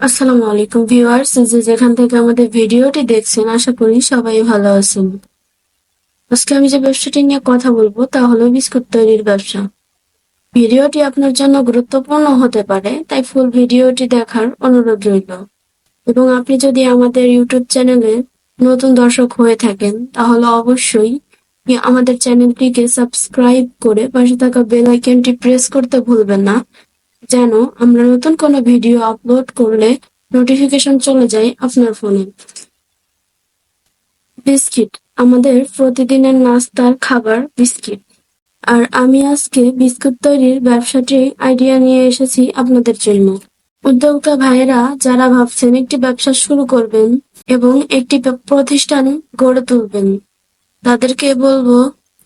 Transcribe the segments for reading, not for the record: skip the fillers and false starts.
আসসালামু আলাইকুম ভিউয়ার্স, যে যেখান থেকে আমাদের ভিডিওটি দেখছেন আশা করি সবাই ভালো আছেন। আজকে আমি যে ব্যবসাটি নিয়ে কথা বলবো তা হলো বিস্কুট তৈরির ব্যবসা। ভিডিওটি আপনার জন্য গুরুত্বপূর্ণ হতে পারে, তাই ফুল ভিডিওটি দেখার অনুরোধ রইল। এবং আপনি যদি আমাদের ইউটিউব চ্যানেলে নতুন দর্শক হয়ে থাকেন তাহলে অবশ্যই আমাদের চ্যানেলটিকে সাবস্ক্রাইব করে পাশে থাকা বেল আইকনটি প্রেস করতে ভুলবেন না, যেন আমরা নতুন কোনো ভিডিও আপলোড করলে নোটিফিকেশন চলে যায় আপনার ফোনে। বিস্কিট আমাদের প্রতিদিনের নাস্তার খাবার বিস্কিট। আর আমি আজকে বিস্কুট তৈরির ব্যবসাটি আইডিয়া নিয়ে এসেছি আপনাদের জন্য। উদ্যোক্তা ভাইয়েরা যারা ভাবছেন একটি ব্যবসা শুরু করবেন এবং একটি প্রতিষ্ঠান গড়ে তুলবেন, তাদেরকে বলবো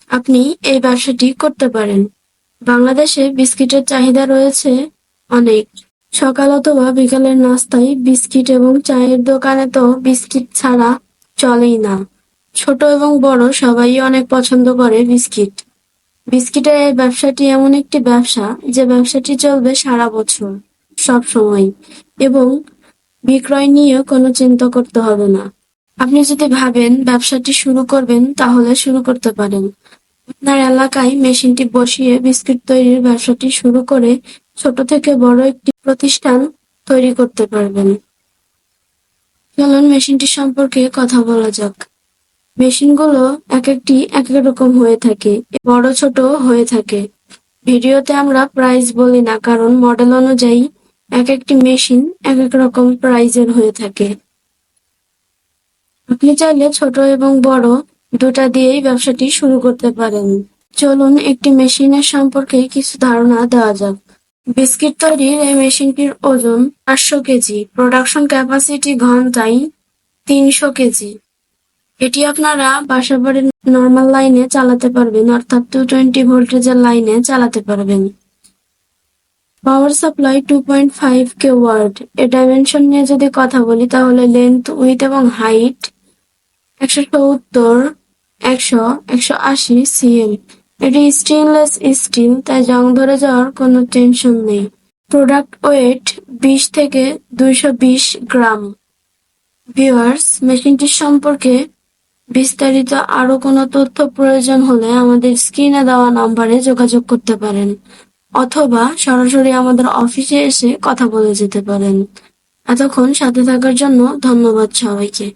আপনি এই ব্যবসাটি করতে পারেন। বাংলাদেশে বিস্কিটের চাহিদা রয়েছে অনেক। সকাল অথবা বিকালের নাস্তায় বিস্কিট এবং চায়ের দোকানে তো বিস্কিট ছাড়া চলেই না। ছোট এবং বড় সবাই অনেক পছন্দ করে বিস্কিট। বিস্কিটের এই ব্যবসাটি এমন একটি ব্যবসা যে ব্যবসাটি চলবে সারা বছর, সব সময়, এবং বিক্রয় নিয়ে কোনো চিন্তা করতে হবে না। আপনি যদি ভাবেন ব্যবসাটি শুরু করবেন তাহলে শুরু করতে পারেন। আপনার এলাকায় মেশিনটি বসিয়ে বিস্কুট তৈরির ব্যবসাটি শুরু করে ছোট থেকে বড় একটি প্রতিষ্ঠান তৈরি করতে পারবেন। চলুন মেশিনটি সম্পর্কে কথা বলা যাক। মেশিনগুলো এক একটি এক এক রকম হয়ে থাকে, বড় ছোট হয়ে থাকে। ভিডিওতে আমরা প্রাইস বলি না, কারণ মডেল অনুযায়ী এক একটি মেশিন এক এক রকম প্রাইজের হয়ে থাকে। আপনি চাইলে ছোট এবং বড় দুটা দিয়েই ব্যবসাটি শুরু করতে পারেন। চলুন একটি মেশিনের সম্পর্কে কিছু ধারণা দেওয়া যাক। বিস্কিট তৈরির এই মেশিনটির ওজন 500 কেজি, প্রোডাকশন ক্যাপাসিটি ঘন্টায় 300 কেজি। এটি আপনারা বাসাবাড়ির নর্মাল লাইনে চালাতে পারবেন, অর্থাৎ 220 ভোল্টেজের লাইনে চালাতে পারবেন। পাওয়ার সাপ্লাই 2.5 কে ওয়াট। এর ডাইমেনশন নিয়ে যদি কথা বলি তাহলে লেন্থ, উইথ এবং হাইট 170, 100, 180 সিএম। এটি স্টেইনলেস স্টিল, তাই জং ধরে যাওয়ার কোনো টেনশন নেই। প্রোডাক্ট ওয়েট 20 থেকে 220 গ্রাম। ভিউয়ার্স, মেশিনটির সম্পর্কে বিস্তারিত আরো কোনো তথ্য প্রয়োজন হলে আমাদের স্ক্রিনে দেওয়া নাম্বারে যোগাযোগ করতে পারেন, অথবা সরাসরি আমাদের অফিসে এসে কথা বলে যেতে পারেন। এতক্ষণ সাথে থাকার জন্য ধন্যবাদ সবাইকে।